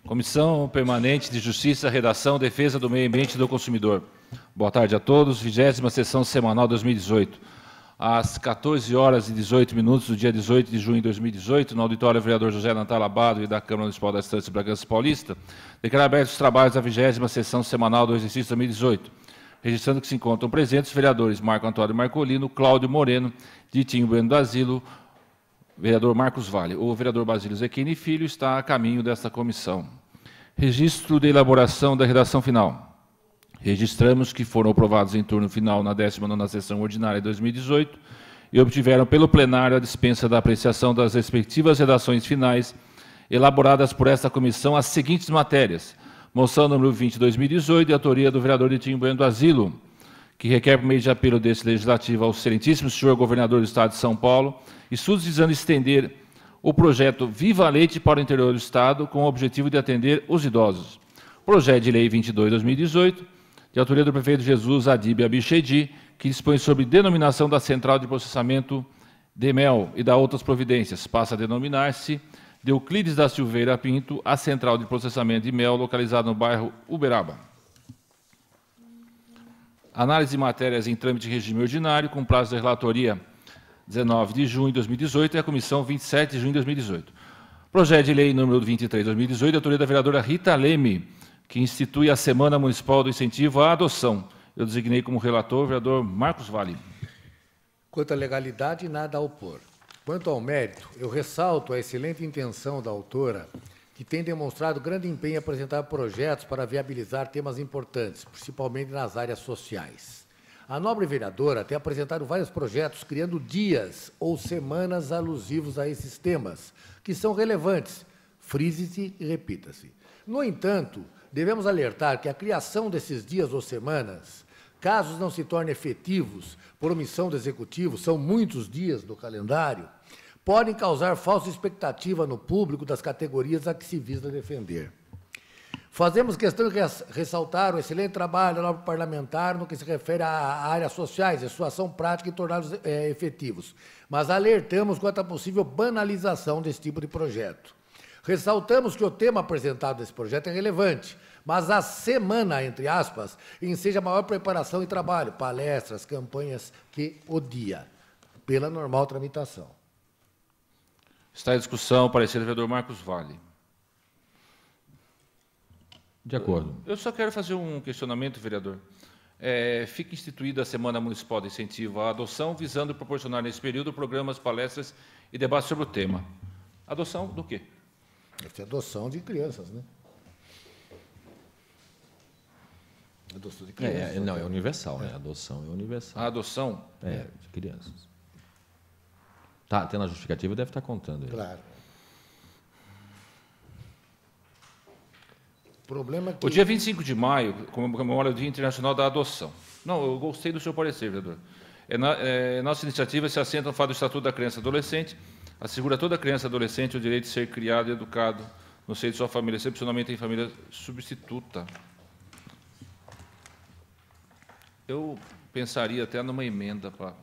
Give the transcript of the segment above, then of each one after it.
Comissão Permanente de Justiça, Redação, Defesa do Meio Ambiente e do Consumidor. Boa tarde a todos. 20ª sessão semanal 2018. Às 14 horas e 18 minutos do dia 18 de junho de 2018, no auditório vereador José Natal Abado e da Câmara Municipal da Estância Bragança Paulista, declaro abertos os trabalhos da 20ª sessão semanal do exercício 2018, registrando que se encontram presentes os vereadores Marco Antônio Marcolino, Cláudio Moreno, Ditinho Bueno do Asilo, vereador Marcos Vale. O vereador Basílio Zequini Filho está a caminho desta comissão. Registro de elaboração da redação final. Registramos que foram aprovados em turno final na 19ª sessão ordinária de 2018 e obtiveram pelo plenário a dispensa da apreciação das respectivas redações finais elaboradas por esta comissão as seguintes matérias. Moção número 20 de 2018, de autoria do vereador Ditinho Bueno do Asilo, que requer por meio de apelo deste legislativo ao excelentíssimo senhor governador do Estado de São Paulo, estudos visando estender o projeto Viva Leite para o interior do Estado, com o objetivo de atender os idosos. Projeto de Lei 22 de 2018, de autoria do prefeito Jesus Adib Abichedi, que dispõe sobre denominação da Central de Processamento de Mel e da outras providências. Passa a denominar-se de Euclides da Silveira Pinto, a Central de Processamento de Mel, localizada no bairro Uberaba. Análise de matérias em trâmite de regime ordinário, com prazo de relatoria 19 de junho de 2018 e a comissão 27 de junho de 2018. Projeto de lei número 23 de 2018, de autoria da vereadora Rita Leme, que institui a Semana Municipal do Incentivo à Adoção. Eu designei como relator o vereador Marcos Vale. Quanto à legalidade, nada a opor. Quanto ao mérito, eu ressalto a excelente intenção da autora, que tem demonstrado grande empenho em apresentar projetos para viabilizar temas importantes, principalmente nas áreas sociais. A nobre vereadora tem apresentado vários projetos criando dias ou semanas alusivos a esses temas, que são relevantes. Frise-se e repita-se. No entanto, devemos alertar que a criação desses dias ou semanas, caso não se tornem efetivos por omissão do Executivo, são muitos dias no calendário, podem causar falsa expectativa no público das categorias a que se visa defender. Fazemos questão de ressaltar o excelente trabalho da nobre parlamentar no que se refere a áreas sociais e sua ação prática e torná-los efetivos, mas alertamos quanto à possível banalização desse tipo de projeto. Ressaltamos que o tema apresentado nesse projeto é relevante, mas a semana, entre aspas, enseja maior preparação e trabalho, palestras, campanhas, que o dia, pela normal tramitação. Está em discussão o parecer do vereador Marcos Vale. De acordo. Eu só quero fazer um questionamento, vereador. Fica instituída a Semana Municipal de Incentivo à Adoção, visando proporcionar nesse período programas, palestras e debates sobre o tema. Adoção do quê? Essa é adoção de crianças, né? Adoção de crianças. Não, é universal, né? A adoção é universal. A adoção? De crianças. Tá, tendo a justificativa, deve estar contando. Aí. Claro. O problema é que... O dia 25 de maio comemora o Dia Internacional da Adoção. Não, eu gostei do seu parecer, vereador. Nossa iniciativa se assenta no fato do Estatuto da Criança e Adolescente, assegura a toda criança e adolescente o direito de ser criado e educado no seio de sua família, excepcionalmente em família substituta. Eu pensaria até numa emenda para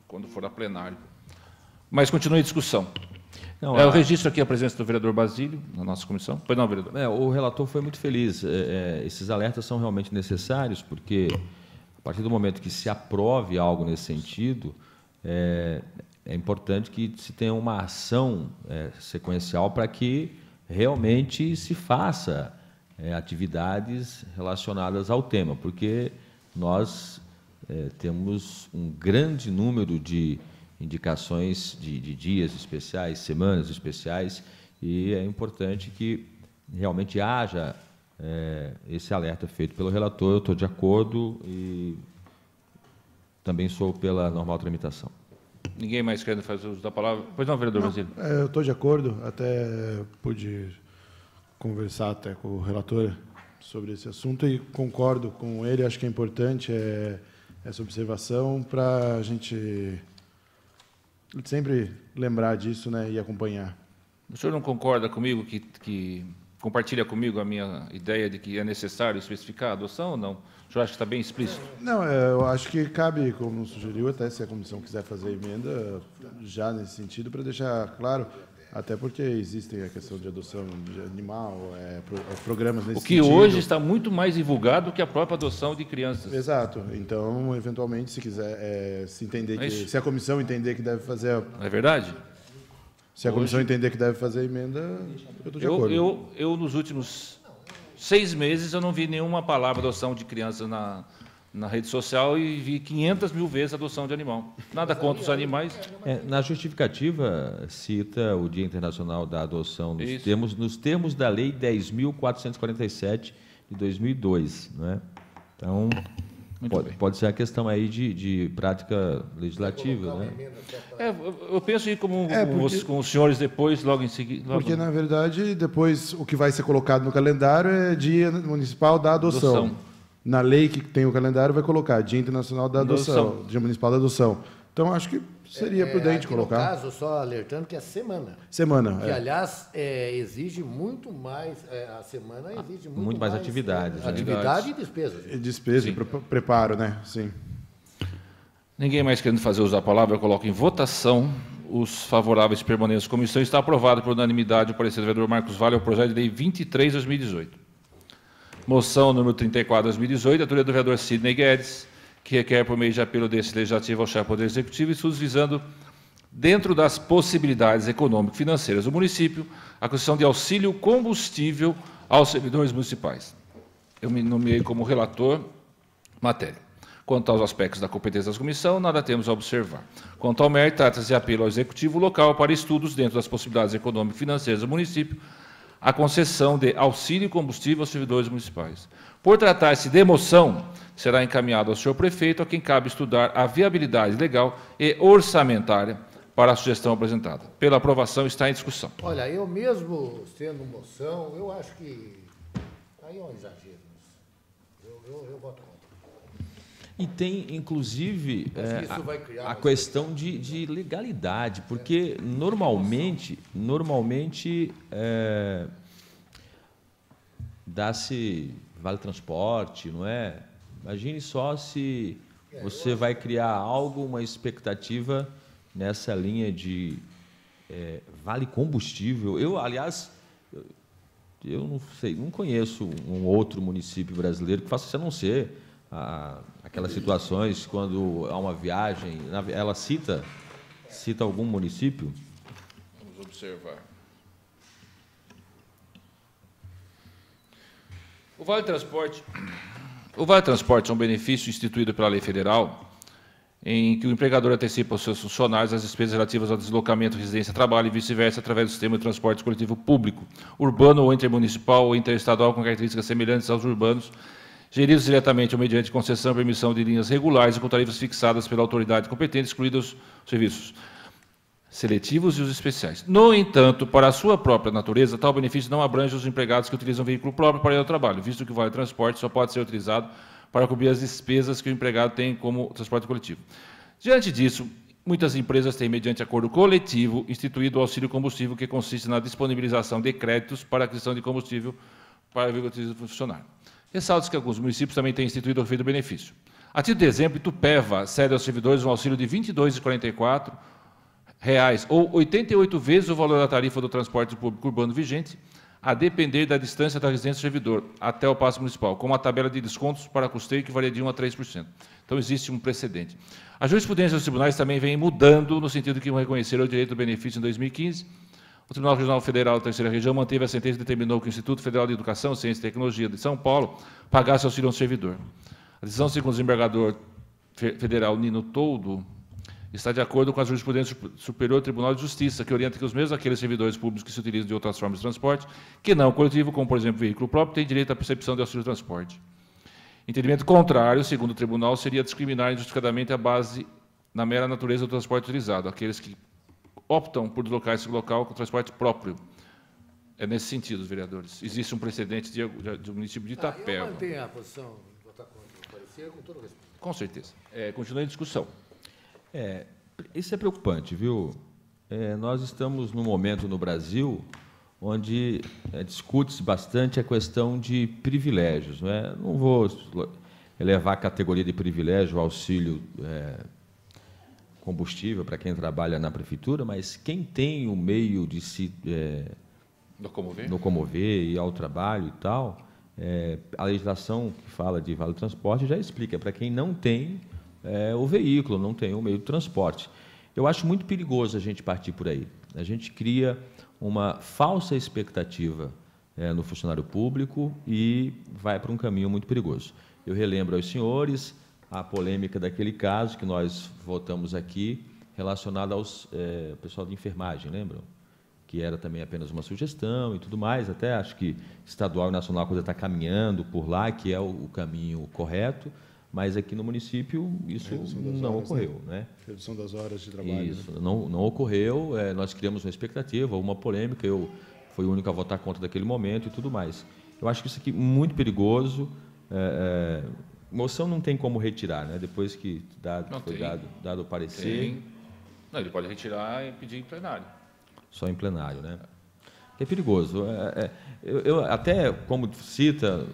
quando for a plenário. Mas continue a discussão. Não, eu registro aqui a presença do vereador Basílio na nossa comissão. Pois não, vereador? O relator foi muito feliz. Esses alertas são realmente necessários, porque a partir do momento que se aprove algo nesse sentido, é importante que se tenha uma ação sequencial para que realmente se faça atividades relacionadas ao tema, porque nós temos um grande número de indicações de dias especiais, semanas especiais, e é importante que realmente haja esse alerta feito pelo relator. Eu estou de acordo e também sou pela normal tramitação. Ninguém mais querendo fazer uso da palavra? Pois não, vereador Basílio? Eu estou de acordo, até pude conversar até com o relator sobre esse assunto e concordo com ele. Acho que é importante essa observação para a gente sempre lembrar disso, né, e acompanhar. O senhor não concorda comigo, que compartilha comigo a minha ideia de que é necessário especificar a adoção ou não? O senhor acha que está bem explícito? Não, eu acho que cabe, como sugeriu, até se a comissão quiser fazer emenda, já nesse sentido, para deixar claro, Até porque existem a questão de adoção de animal, programas nesse sentido. O que hoje está muito mais divulgado que a própria adoção de crianças. Exato. Então, eventualmente, se quiser se entender se a comissão entender que deve fazer... Não é verdade? Se a comissão entender que deve fazer a emenda, eu estou de acordo. Eu, nos últimos 6 meses, eu não vi nenhuma palavra adoção de criança na rede social e vi 500 mil vezes adoção de animal. Nada contra os animais. Na justificativa, cita o Dia Internacional da Adoção nos termos da Lei 10.447 de 2002. Né? Então, pode ser a questão aí de prática legislativa. Né? Eu penso aí com os senhores depois, logo em seguida. Porque, na verdade, depois o que vai ser colocado no calendário é Dia Municipal da Adoção. Na lei que tem o calendário vai colocar Dia Internacional da Adoção, Dia Municipal da Adoção. Então, acho que seria prudente colocar. No caso, só alertando que é semana. Semana. Que, aliás, exige muito mais, a semana exige muito mais atividades. Atividade e despesas. Despesa, preparo, né? Sim. Ninguém mais querendo fazer uso da palavra, eu coloco em votação os favoráveis permanentes da comissão. Está aprovado por unanimidade o parecer do vereador Marcos Vale ao projeto de lei 23/2018. Moção número 34/2018, autoria do vereador Sidney Guedes, que requer, por meio de apelo desse legislativo ao chefe do Poder Executivo, estudos visando, dentro das possibilidades econômico-financeiras do município, a concessão de auxílio combustível aos servidores municipais. Eu me nomeei como relator matéria. Quanto aos aspectos da competência da comissão, nada temos a observar. Quanto ao mérito, trata-se de apelo ao Executivo local para estudos, dentro das possibilidades econômico-financeiras do município, a concessão de auxílio combustível aos servidores municipais. Por tratar-se de moção, será encaminhado ao senhor prefeito, a quem cabe estudar a viabilidade legal e orçamentária para a sugestão apresentada. Pela aprovação, está em discussão. Olha, eu mesmo sendo moção, eu acho que aí é um exagero. Eu voto contra. E tem, inclusive, a questão de legalidade, porque normalmente dá-se vale transporte, não é? Imagine só se você vai criar algo, uma expectativa nessa linha de vale combustível. Aliás, eu não sei, não conheço um outro município brasileiro que faça isso, a não ser aquelas situações quando há uma viagem, ela cita algum município? Vamos observar. O Vale Transporte é um benefício instituído pela lei federal em que o empregador antecipa aos seus funcionários as despesas relativas ao deslocamento, residência, trabalho e vice-versa através do sistema de transporte coletivo público, urbano ou intermunicipal ou interestadual com características semelhantes aos urbanos, geridos diretamente ou mediante concessão e permissão de linhas regulares e com tarifas fixadas pela autoridade competente, excluídos os serviços seletivos e os especiais. No entanto, para a sua própria natureza, tal benefício não abrange os empregados que utilizam veículo próprio para ir ao trabalho, visto que o Vale Transporte só pode ser utilizado para cobrir as despesas que o empregado tem como transporte coletivo. Diante disso, muitas empresas têm, mediante acordo coletivo, instituído o auxílio combustível, que consiste na disponibilização de créditos para a aquisição de combustível para o veículo do funcionário. Ressalta-se que alguns municípios também têm instituído o referido benefício. A título de exemplo, Itupeva cede aos servidores um auxílio de R$ 22,44, ou 88 vezes o valor da tarifa do transporte público urbano vigente, a depender da distância da residência do servidor até o paço municipal, com uma tabela de descontos para custeio que varia de 1% a 3%. Então, existe um precedente. A jurisprudência dos tribunais também vem mudando, no sentido que reconheceram o direito do benefício em 2015. O Tribunal Regional Federal da Terceira Região manteve a sentença e determinou que o Instituto Federal de Educação, Ciência e Tecnologia de São Paulo pagasse auxílio ao servidor. A decisão, segundo o desembargador federal Nino Toldo, está de acordo com a jurisprudência do Superior Tribunal de Justiça, que orienta que os mesmos aqueles servidores públicos que se utilizam de outras formas de transporte, que não coletivo, como, por exemplo, veículo próprio, têm direito à percepção de auxílio de transporte. Entendimento contrário, segundo o tribunal, seria discriminar injustificadamente a base na mera natureza do transporte utilizado, aqueles que optam por deslocar-se local com transporte próprio. É nesse sentido, vereadores. Existe um precedente do município de Itapeva. Eu mantenho a posição de votar contra o parecer, com todo respeito. Com certeza. Continua em discussão. Isso é preocupante, viu? Nós estamos num momento no Brasil onde discute-se bastante a questão de privilégios. Não é? Não vou elevar a categoria de privilégio, o auxílio combustível para quem trabalha na prefeitura, mas quem tem o meio de se locomover e ir ao trabalho e tal, a legislação que fala de vale transporte já explica, para quem não tem o veículo, não tem o meio de transporte. Eu acho muito perigoso a gente partir por aí. A gente cria uma falsa expectativa no funcionário público e vai para um caminho muito perigoso. Eu relembro aos senhores a polêmica daquele caso que nós votamos aqui, relacionado aos pessoal de enfermagem, lembram? Que era também apenas uma sugestão e tudo mais, até acho que estadual e nacional a coisa está caminhando por lá, que é o caminho correto, mas aqui no município isso não ocorreu. Né? Redução das horas de trabalho. Isso, né? não ocorreu, nós criamos uma expectativa, uma polêmica, eu fui o único a votar contra daquele momento e tudo mais. Eu acho que isso aqui é muito perigoso, moção não tem como retirar, né? Depois que foi dado o parecer. Não, ele pode retirar e pedir em plenário. Só em plenário, né? É perigoso. Eu até, como cita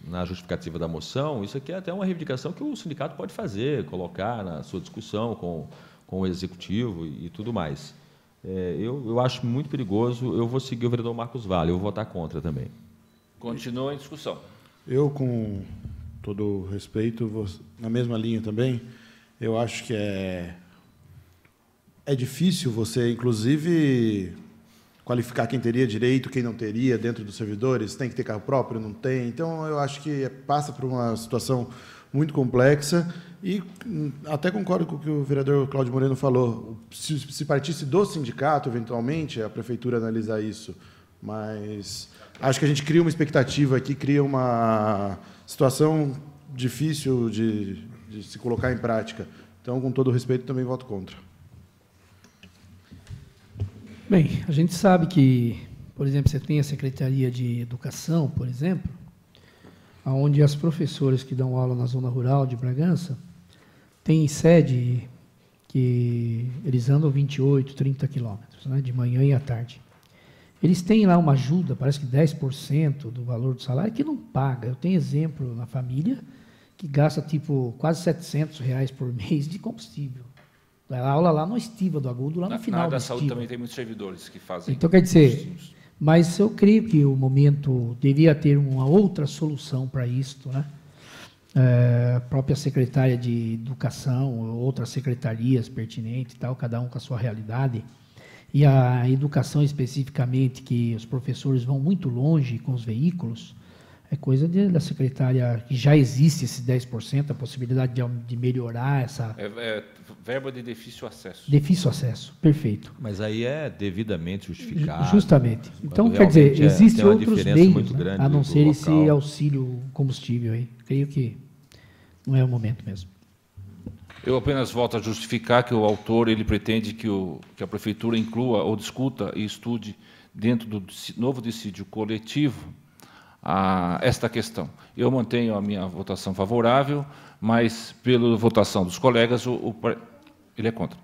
na justificativa da moção, isso aqui é até uma reivindicação que o sindicato pode fazer, colocar na sua discussão com o executivo e tudo mais. Eu acho muito perigoso. Eu vou seguir o vereador Marcos Vale, eu vou votar contra também. Continua em discussão. Eu, com todo o respeito, vou na mesma linha também. Eu acho que é difícil você, inclusive, qualificar quem teria direito, quem não teria dentro dos servidores. Tem que ter carro próprio, não tem. Então, eu acho que passa por uma situação muito complexa e até concordo com o que o vereador Cláudio Moreno falou. Se partisse do sindicato, eventualmente, a prefeitura analisar isso. Mas acho que a gente cria uma expectativa aqui, cria uma situação difícil de se colocar em prática. Então, com todo o respeito, também voto contra. Bem, a gente sabe que, por exemplo, você tem a Secretaria de Educação, por exemplo, onde as professoras que dão aula na zona rural de Bragança têm sede que eles andam 28, 30 quilômetros, né, de manhã e à tarde. Eles têm lá uma ajuda, parece que 10% do valor do salário, que não paga. Eu tenho exemplo na família que gasta tipo quase R$700 por mês de combustível. A aula lá no Estiva do Agudo, lá no final. Na área da saúde também tem muitos servidores que fazem. Então, quer dizer, mas eu creio que o momento devia ter uma outra solução para isto, né? A própria secretária de Educação, outras secretarias pertinentes e tal, cada um com a sua realidade. E a educação especificamente, que os professores vão muito longe com os veículos, é coisa da secretária, que já existe esse 10%, a possibilidade de melhorar essa... verba de difícil acesso. Difícil acesso, perfeito. Mas aí é devidamente justificado. Justamente. Então, quer dizer, existem outros meios, né, a não ser esse auxílio combustível aí. Creio que não é o momento mesmo. Eu apenas volto a justificar que o autor ele pretende que a prefeitura inclua ou discuta e estude dentro do novo dissídio coletivo esta questão. Eu mantenho a minha votação favorável, mas, pela votação dos colegas, ele é contra.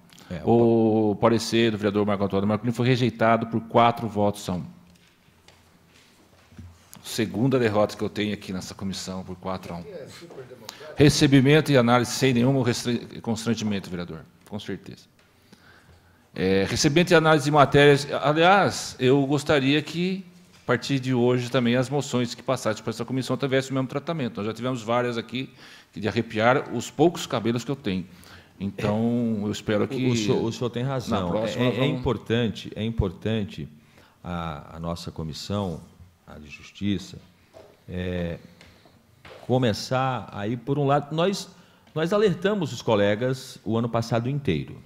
O parecer do vereador Marco Antônio Marcolino foi rejeitado por 4 votos a 1. Segunda derrota que eu tenho aqui nessa comissão, por 4 a 1. Recebimento e análise sem nenhum constrangimento, vereador, com certeza. Recebimento e análise de matérias. Aliás, eu gostaria que, a partir de hoje, também as moções que passassem para essa comissão tivessem o mesmo tratamento. Nós já tivemos várias aqui de arrepiar os poucos cabelos que eu tenho. Então, eu espero que... O senhor tem razão. É importante a nossa comissão, a de Justiça, começar aí, por um lado, nós alertamos os colegas o ano passado inteiro,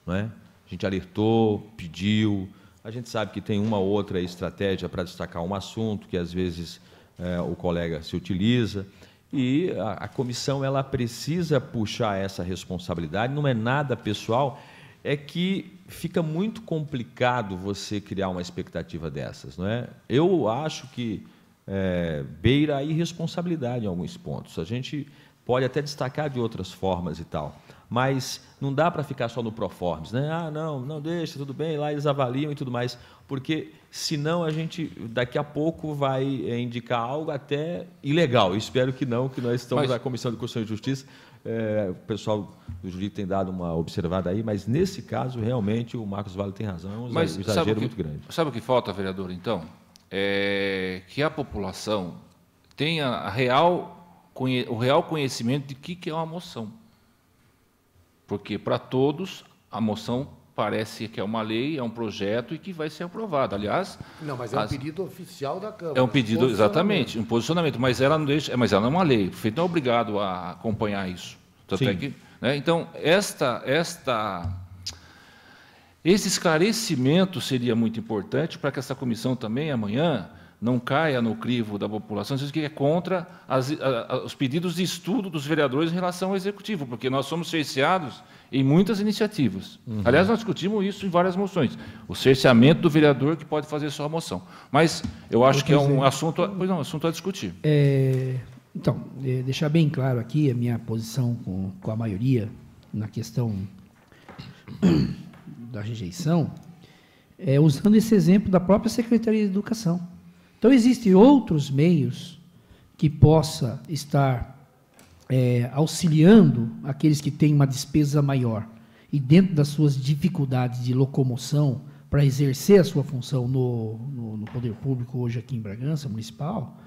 não é? A gente alertou, pediu, a gente sabe que tem uma ou outra estratégia para destacar um assunto que, às vezes, o colega se utiliza, e a comissão ela precisa puxar essa responsabilidade, não é nada pessoal, é que fica muito complicado você criar uma expectativa dessas, não é? Eu acho que beira a irresponsabilidade em alguns pontos. A gente pode até destacar de outras formas e tal, mas não dá para ficar só no proformes, né? Não deixa, tudo bem, lá eles avaliam e tudo mais, porque senão a gente daqui a pouco vai indicar algo até ilegal. Eu espero que não, que nós estamos na Comissão de Constituição e Justiça, o pessoal do jurídico tem dado uma observada aí, mas nesse caso, realmente, o Marcos Vale tem razão, é um exagero muito grande. Sabe o que falta, vereador, então? É que a população tenha o real conhecimento de que é uma moção. Porque, para todos, a moção parece que é uma lei, é um projeto e que vai ser aprovado. Aliás... Não, mas é um pedido oficial da Câmara. É um pedido, exatamente, um posicionamento, mas ela não deixa, mas ela não é uma lei, o prefeito não é obrigado a acompanhar isso. Tanto é que, né, então, esse esclarecimento seria muito importante para que essa comissão também, amanhã, não caia no crivo da população, que é contra os pedidos de estudo dos vereadores em relação ao Executivo, porque nós somos cerceados em muitas iniciativas. Aliás, nós discutimos isso em várias moções. O cerceamento do vereador que pode fazer só a moção. Mas eu acho que é um assunto a discutir. Então, deixar bem claro aqui a minha posição com a maioria na questão da rejeição, usando esse exemplo da própria Secretaria de Educação. Então, existem outros meios que possa estar auxiliando aqueles que têm uma despesa maior e dentro das suas dificuldades de locomoção para exercer a sua função no poder público hoje aqui em Bragança, municipal,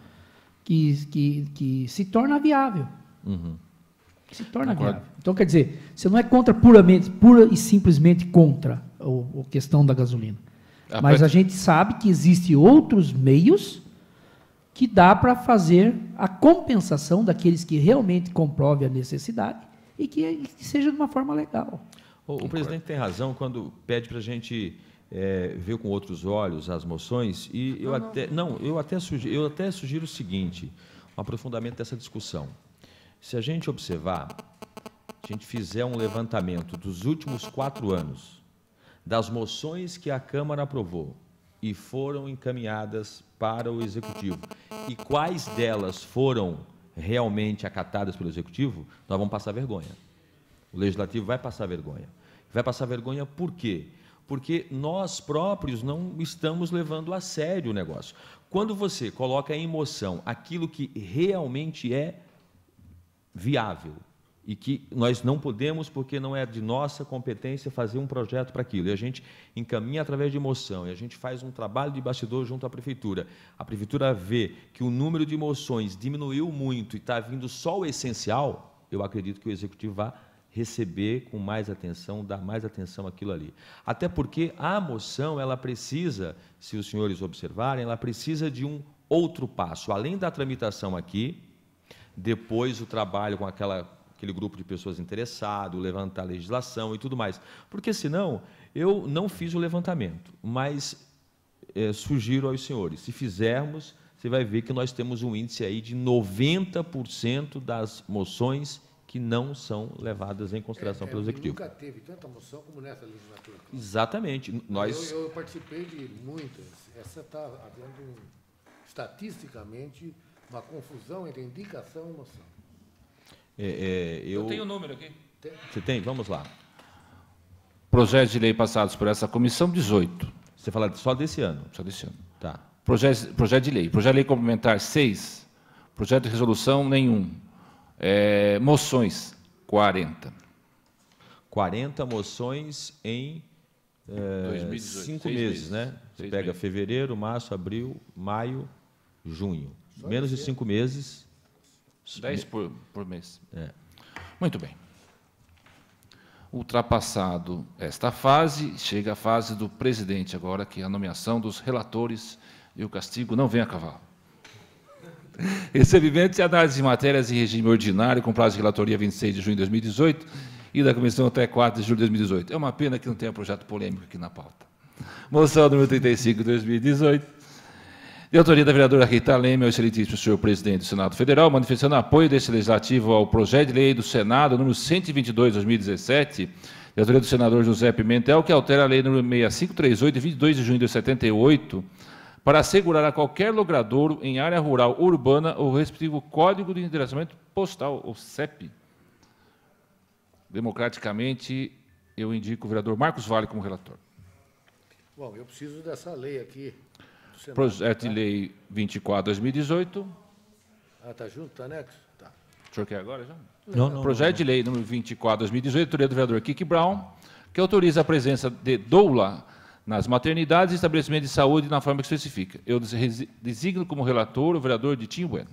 que se torna viável. Se torna viável. Então, quer dizer, você não é pura e simplesmente contra a questão da gasolina. Mas a gente sabe que existem outros meios que dá para fazer a compensação daqueles que realmente comprovem a necessidade e que seja de uma forma legal. O presidente tem razão quando pede para a gente ver com outros olhos as moções, e eu até sugiro o seguinte, um aprofundamento dessa discussão. Se a gente observar, a gente fizer um levantamento dos últimos 4 anos, das moções que a Câmara aprovou e foram encaminhadas para o Executivo, e quais delas foram realmente acatadas pelo Executivo, nós vamos passar vergonha. O Legislativo vai passar vergonha. Vai passar vergonha por quê? Porque nós próprios não estamos levando a sério o negócio. Quando você coloca em moção aquilo que realmente é viável, e que nós não podemos, porque não é de nossa competência, fazer um projeto para aquilo. E a gente encaminha através de moção, e a gente faz um trabalho de bastidor junto à Prefeitura. A Prefeitura vê que o número de moções diminuiu muito e está vindo só o essencial, eu acredito que o Executivo vai receber com mais atenção, dar mais atenção àquilo ali. Até porque a moção, ela precisa, se os senhores observarem, ela precisa de um outro passo. Além da tramitação aqui, depois o trabalho com aquele grupo de pessoas interessadas, levantar a legislação e tudo mais. Porque, senão, eu não fiz o levantamento, mas sugiro aos senhores, se fizermos, você vai ver que nós temos um índice aí de 90% das moções que não são levadas em consideração pelo Executivo. Nunca teve tanta moção como nessa legislatura. Exatamente. Eu participei de muitas. Essa está havendo, estatisticamente, uma confusão entre indicação e moção. Eu tenho o número aqui. Você tem? Vamos lá. Projetos de lei passados por essa comissão, 18. Você fala só desse ano? Só desse ano. Tá. Projeto de lei. Projeto de lei complementar, 6. Projeto de resolução, nenhum. Moções, 40. 40 moções em 5 meses, né? Você pega fevereiro, março, abril, maio, junho. Menos de 5 meses. 10 por mês. Muito bem. Ultrapassado esta fase, chega a fase do presidente agora, que é a nomeação dos relatores, e o castigo não vem a cavalo. Recebimento e análise de matérias em regime ordinário, com prazo de relatoria 26 de junho de 2018 e da comissão até 4 de julho de 2018. É uma pena que não tenha projeto polêmico aqui na pauta. Moção número 35 de 2018. De autoria da vereadora Rita Leme, ao excelentíssimo senhor presidente do Senado Federal, manifestando apoio deste legislativo ao projeto de lei do Senado, número 122, de 2017, de autoria do senador José Pimentel, que altera a lei número 6538, de 22 de junho de 78, para assegurar a qualquer logradouro em área rural urbana o respectivo Código de Endereçamento Postal, o CEP. Democraticamente, eu indico o vereador Marcos Vale como relator. Bom, eu preciso dessa lei aqui. Projeto de lei 24/2018. Está junto, está anexo? Tá. O senhor quer agora já? Projeto de lei número 24/2018, autoria do vereador Kiki Brown, que autoriza a presença de doula nas maternidades e estabelecimentos de saúde na forma que especifica. Eu designo como relator o vereador de Timbué.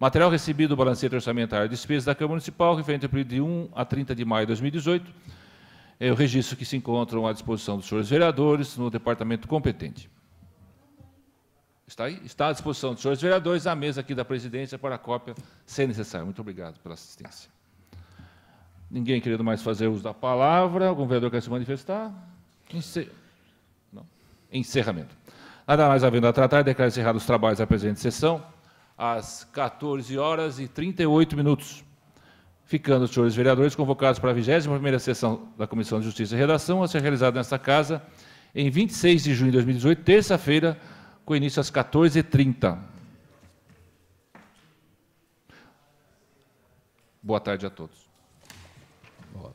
Material recebido do balancete orçamentário de despesas da Câmara Municipal, referente ao período de 1 a 30 de maio de 2018. É o registro que se encontram à disposição dos senhores vereadores no departamento competente. Está aí? Está à disposição dos senhores vereadores, à mesa aqui da presidência, para a cópia, se necessário. Muito obrigado pela assistência. Ninguém querendo mais fazer uso da palavra. Algum vereador quer se manifestar? Não. Encerramento. Nada mais havendo a tratar, declaro encerrados os trabalhos da presente sessão, às 14h38. Ficando os senhores vereadores convocados para a 21ª sessão da Comissão de Justiça e Redação, a ser realizada nesta casa, em 26 de junho de 2018, terça-feira, com início às 14h30. Boa tarde a todos. Boa.